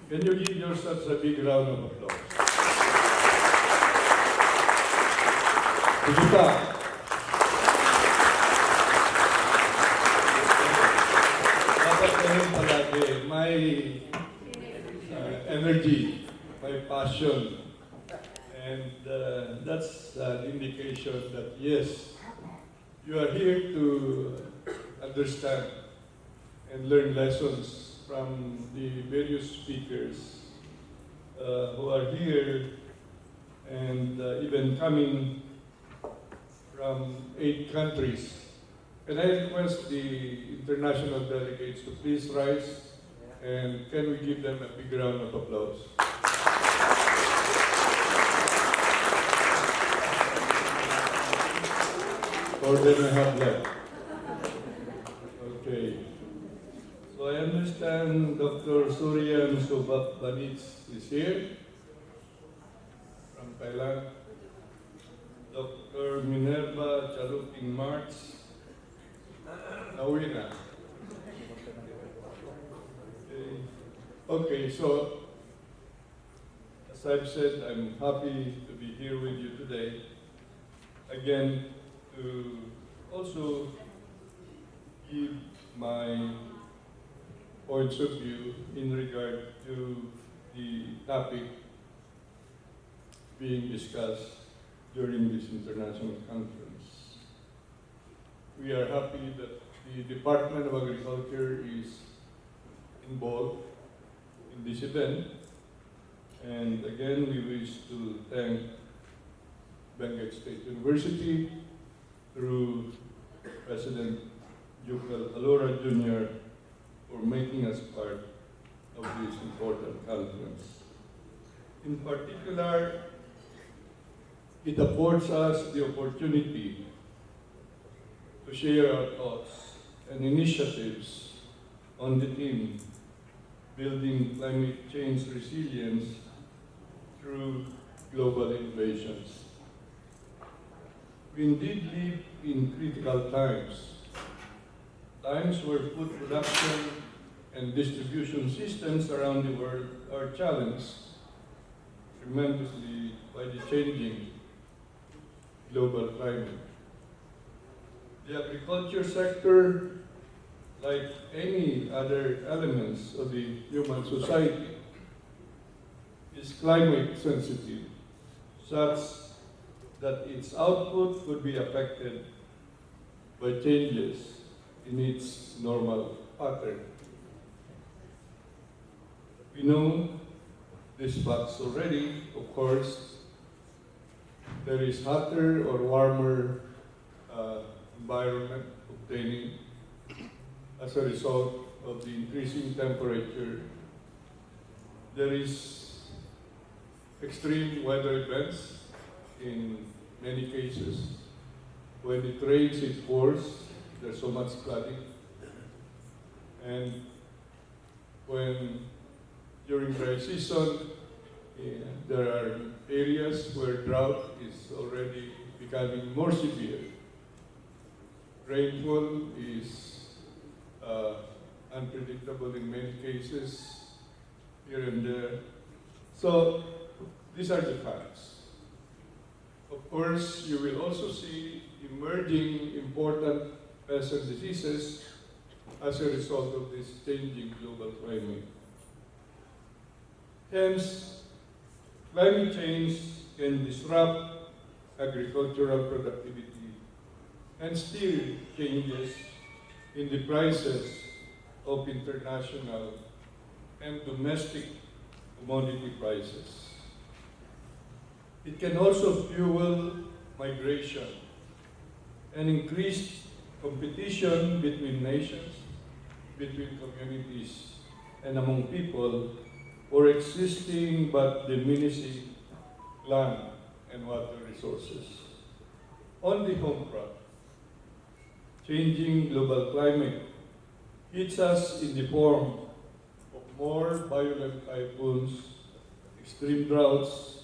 Can you give yourselves a big round of applause? Sige pa. Dapat ganun palagi. My energy, my passion. And that's an indication that yes, you are here to understand and learn lessons from the various speakers who are here and even coming from 8 countries. Can I request the international delegates to please rise, and can we give them a big round of applause? Or they may have left. Okay. So I understand Dr. Suryan Subabanits is here from Thailand. Dr. Minerva Charuting March, Nawina. Okay, so as I've said, I'm happy to be here with you today. Again, to also give my points of view in regard to the topic being discussed during this international conference. We are happy that the Department of Agriculture is involved in this event. And again, we wish to thank Benguet State University through President Jukal Alora Jr. for making us part of this important conference. In particular, it affords us the opportunity to share our thoughts and initiatives on the theme building climate change resilience through global innovations. We indeed live in critical times, times where food production and distribution systems around the world are challenged tremendously by the changing global climate. The agriculture sector, like any other elements of the human society, is climate sensitive, such that its output could be affected by changes in its normal pattern. We know these facts already, of course. There is hotter or warmer environment obtaining as a result of the increasing temperature. There is extreme weather events in many cases. When it rains, it pours, there's so much flooding. And when during dry season, there are areas where drought is already becoming more severe. Rainfall is unpredictable in many cases, here and there. So these are the facts. Of course, you will also see emerging important pests and diseases as a result of this changing global climate. Hence, climate change can disrupt agricultural productivity and steer changes in the prices of international and domestic commodity prices. It can also fuel migration and increase competition between nations, between communities, and among people for existing but diminishing land and water resources. On the home front, changing global climate hits us in the form of more violent typhoons, extreme droughts,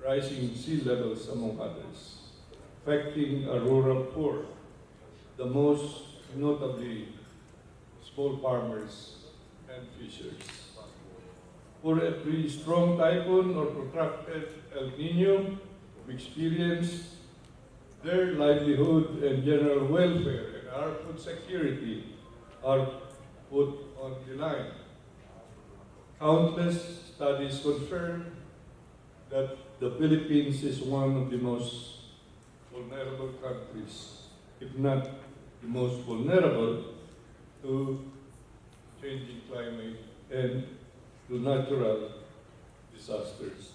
rising sea levels, among others, affecting our rural poor, the most notably small farmers and fishers. for every strong typhoon or protracted El Nino we experience, their livelihood and general welfare and our food security are put on the line. Countless studies confirm that the Philippines is one of the most vulnerable countries, if not the most vulnerable, to changing climate and to natural disasters.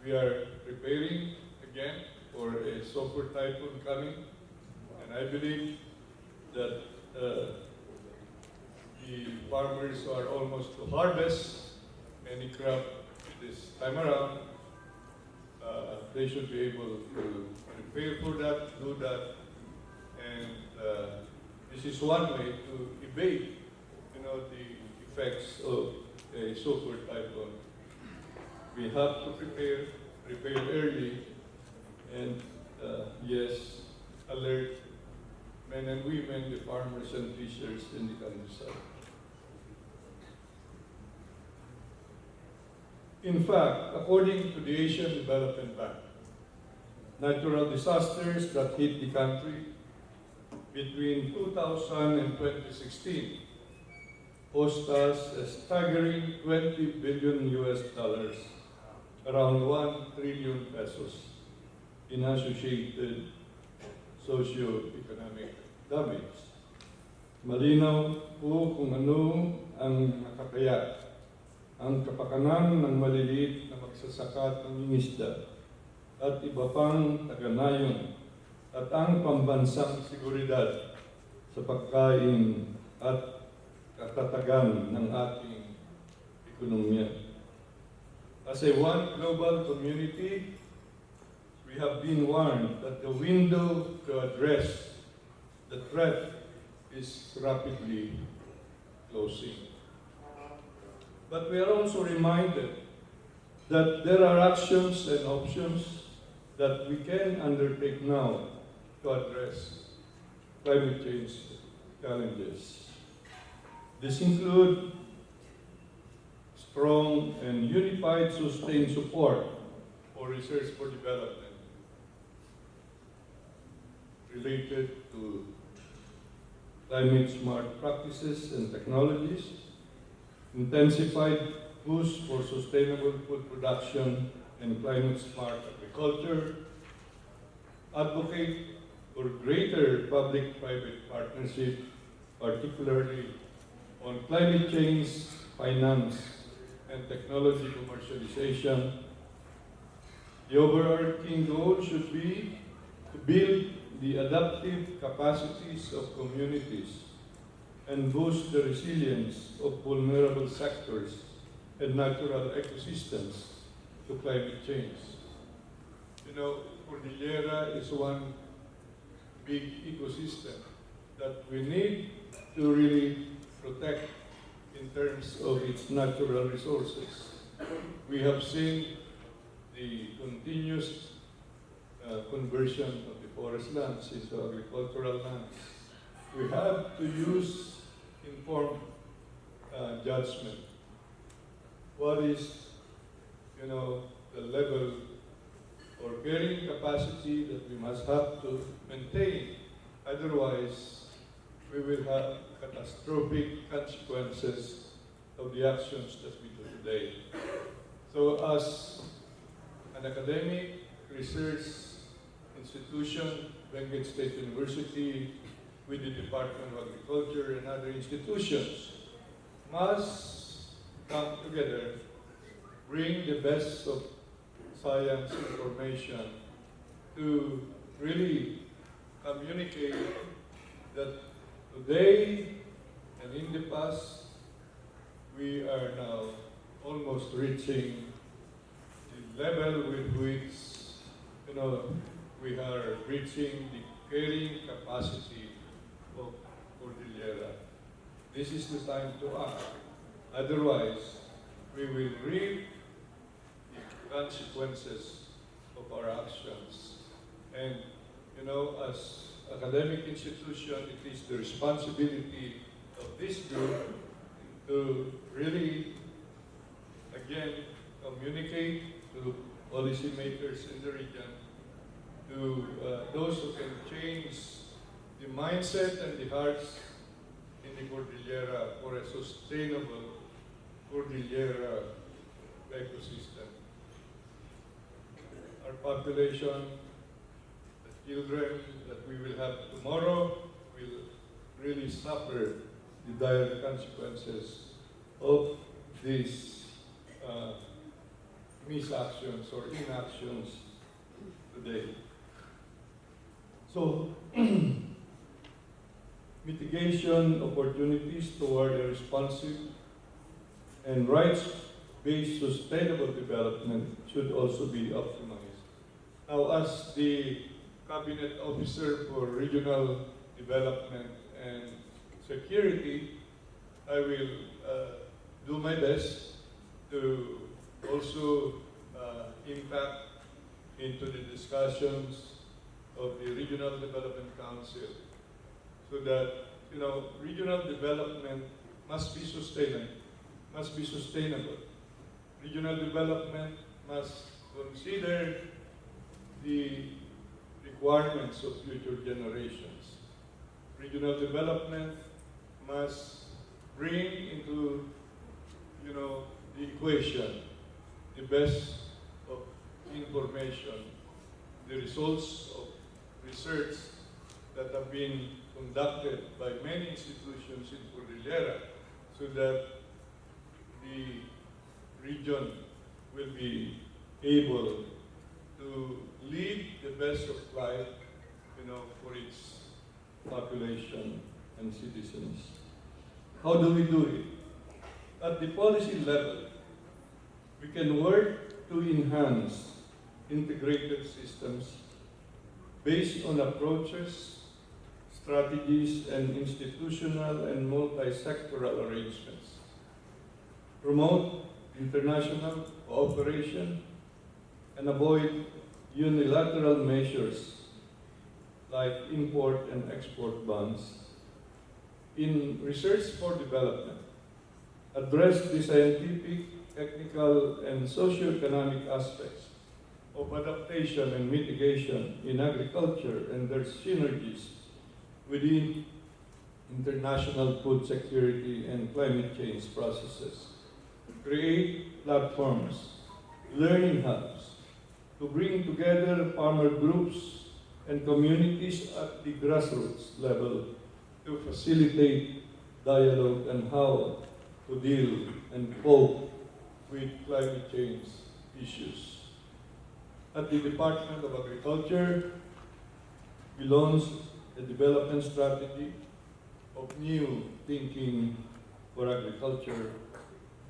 We are preparing again for a super typhoon coming, and I believe that the farmers who are almost to harvest any crop this time around, they should be able to prepare for that, do that, and this is one way to evade, the effects of a super typhoon. We have to prepare early, and yes, alert men and women, the farmers and fishers in the countryside. In fact, according to the Asian Development Bank, natural disasters that hit the country between 2000 and 2016 cost us a staggering $20 billion, around 1 trillion pesos in associated socio-economic damage. Malinaw po kung ano ang nakakaya. Ang kapakanan ng maliliit na magsasaka ng isda at iba pang taga-nayon at ang pambansang seguridad sa pagkain at katatagan ng ating ekonomiya. As a one global community, we have been warned that the window to address the threat is rapidly closing. But we are also reminded that there are actions and options that we can undertake now to address climate change challenges. These include strong and unified sustained support for research for development related to climate smart practices and technologies, intensified push for sustainable food production and climate smart agriculture, advocate for greater public-private partnership, particularly on climate change, finance, and technology commercialization. The overarching goal should be to build the adaptive capacities of communities and boost the resilience of vulnerable sectors and natural ecosystems to climate change. Cordillera is one big ecosystem that we need to really protect in terms of its natural resources. We have seen the continuous conversion of the forest lands into agricultural lands. We have to use informed judgment. What is, the level or carrying capacity that we must have to maintain? Otherwise, we will have catastrophic consequences of the actions that we do today. So as an academic research institution, Benguet State University, with the Department of Agriculture and other institutions, must come together, bring the best of science information to really communicate that today and in the past, we are now almost reaching the level with which, we are reaching the carrying capacity of Cordillera. This is the time to act. Otherwise, we will reap the consequences of our actions. And, as academic institution, it is the responsibility of this group to really again, communicate to policymakers in the region, to those who can change the mindset and the hearts in the Cordillera for a sustainable Cordillera ecosystem. Our population, the children that we will have tomorrow, will really suffer the dire consequences of these misactions or inactions today. So, mitigation opportunities toward a responsive and rights-based sustainable development should also be optimized. Now, as the Cabinet Officer for Regional Development and Security, I will do my best to also impact into the discussions of the Regional Development Council, so that regional development must be sustainable. Regional development must consider the requirements of future generations. Regional development must bring into the equation the best of information, the results of research that have been conducted by many institutions in Cordillera, so that the region will be able to lead the best of life, for its population and citizens. How do we do it? At the policy level, we can work to enhance integrated systems based on approaches, strategies, and institutional and multi-sectoral arrangements. Promote international cooperation and avoid unilateral measures like import and export bans. In research for development, address the scientific, technical, and socio-economic aspects of adaptation and mitigation in agriculture and their synergies within international food security and climate change processes. Create platforms, learning hubs, to bring together farmer groups and communities at the grassroots level to facilitate dialogue on how to deal and cope with climate change issues. At the Department of Agriculture, we launched a development strategy of new thinking for agriculture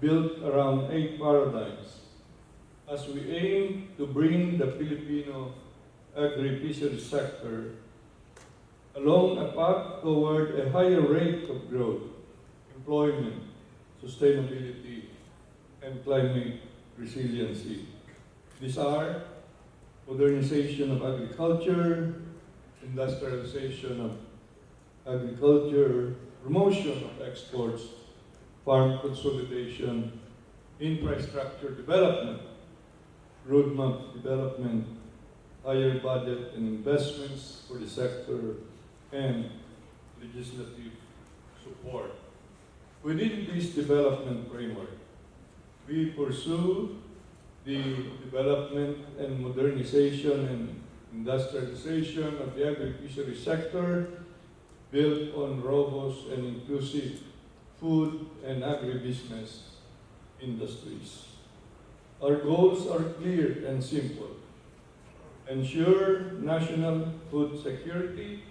built around 8 paradigms as we aim to bring the Filipino agri-fisheries sector along a path toward a higher rate of growth, employment, sustainability, and climate resiliency. These are modernization of agriculture, industrialization of agriculture, promotion of exports, farm consolidation, infrastructure development, roadmap development, higher budget and investments for the sector, and legislative support. Within this development framework, we pursue the development and modernization and industrialization of the agri-fishery sector built on robust and inclusive food and agribusiness industries. Our goals are clear and simple. Ensure national food security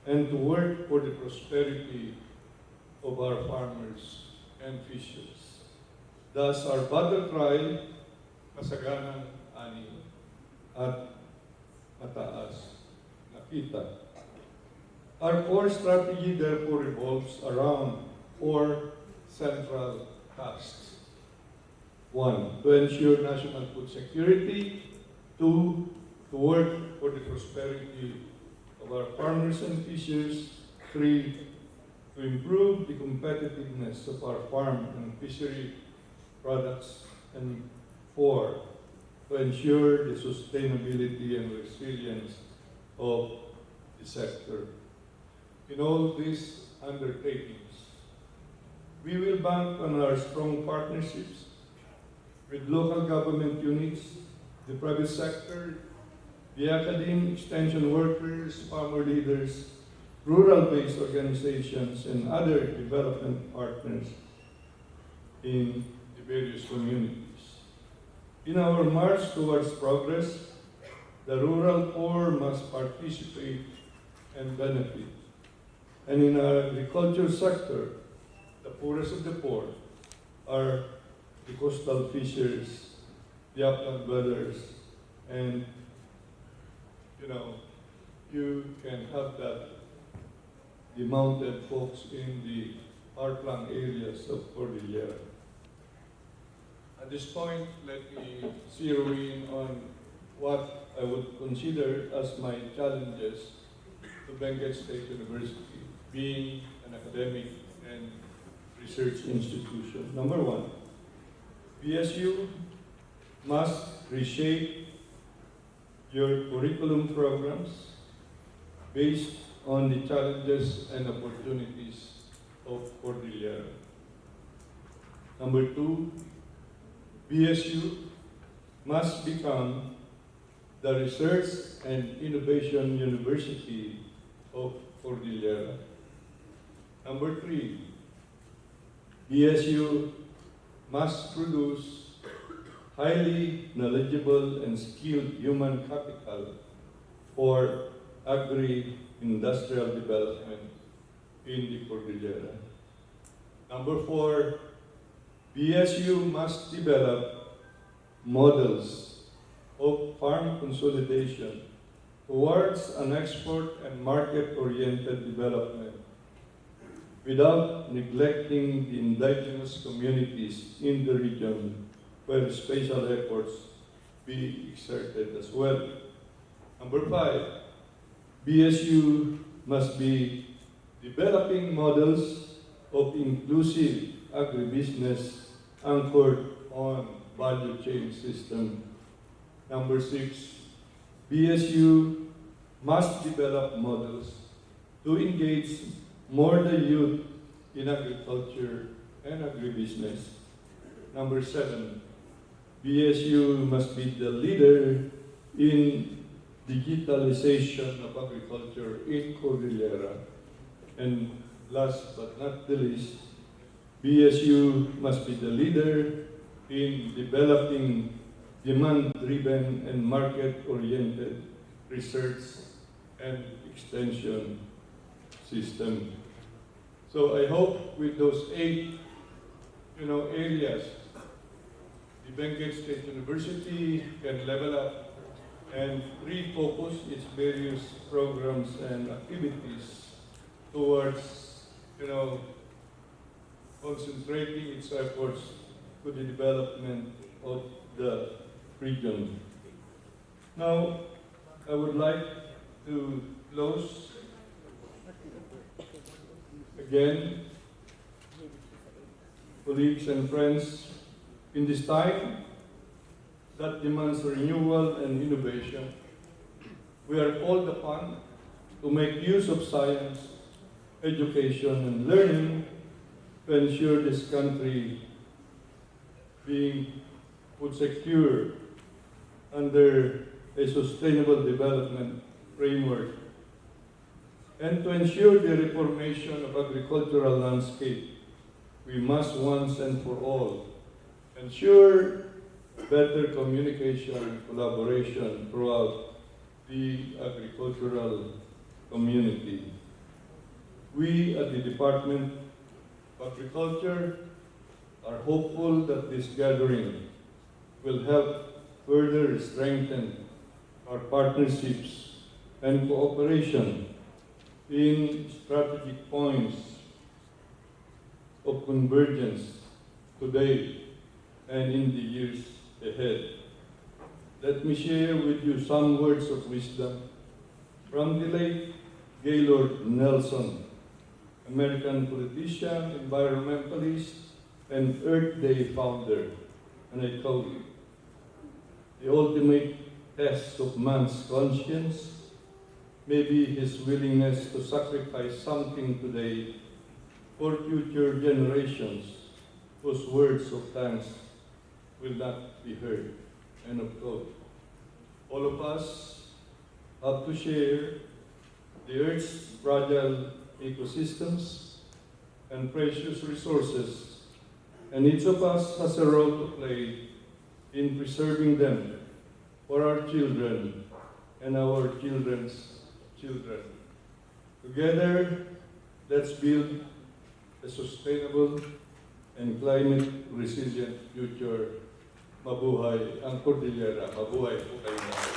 and to work for the prosperity of our farmers and fishers. Thus, our battle cry, Kasaganang Ani at Mataas na Kita. Our core strategy therefore revolves around 4 central tasks. 1, to ensure national food security. 2, to work for the prosperity of our farmers and fishers. 3, to improve the competitiveness of our farm and fishery products, and 4, to ensure the sustainability and resilience of the sector. In all these undertakings, we will bank on our strong partnerships with local government units, the private sector, the academe, extension workers, farmer leaders, rural-based organizations, and other development partners in the various communities. In our march towards progress, the rural poor must participate and benefit. And in our agriculture sector, the poorest of the poor are the coastal fishers, the upland dwellers, and you can have that, the mounted folks in the far-flung areas of Cordillera. At this point, let me zero in on what I would consider as my challenges to Benguet State University, being an academic and research institution. Number 1, BSU must reshape your curriculum programs based on the challenges and opportunities of Cordillera. Number 2, BSU must become the research and innovation university of Cordillera. Number 3, BSU must produce highly knowledgeable and skilled human capital for agri-industrial development in the Cordillera. Number 4, BSU must develop models of farm consolidation towards an export and market-oriented development without neglecting the indigenous communities in the region where special efforts be exerted as well. Number 5, BSU must be developing models of inclusive agribusiness anchored on value chain system. Number 6, BSU must develop models to engage more the youth in agriculture and agribusiness. Number 7, BSU must be the leader in digitalization of agriculture in Cordillera. And last but not the least, BSU must be the leader in developing demand-driven and market-oriented research and extension system. So I hope with those 8, areas, the Benguet State University can level up and refocus its various programs and activities towards, concentrating its efforts to the development of the region. Now, I would like to close again, colleagues and friends, in this time that demands renewal and innovation, we are called upon to make use of science, education, and learning to ensure this country would secure under a sustainable development framework, and to ensure the reformation of agricultural landscape. We must once and for all ensure better communication and collaboration throughout the agricultural community. We at the Department of Agriculture are hopeful that this gathering will help further strengthen our partnerships and cooperation in strategic points of convergence today and in the years ahead. Let me share with you some words of wisdom from the late Gaylord Nelson, American politician, environmentalist, and Earth Day founder, and I quote, "The ultimate test of man's conscience may be his willingness to sacrifice something today for future generations whose words of thanks will not be heard." End of quote. All of us have to share the Earth's fragile ecosystems and precious resources, and each of us has a role to play in preserving them for our children and our children's children. Together, let's build a sustainable and climate-resilient future. Mabuhay ang Cordillera. Mabuhay po kayo.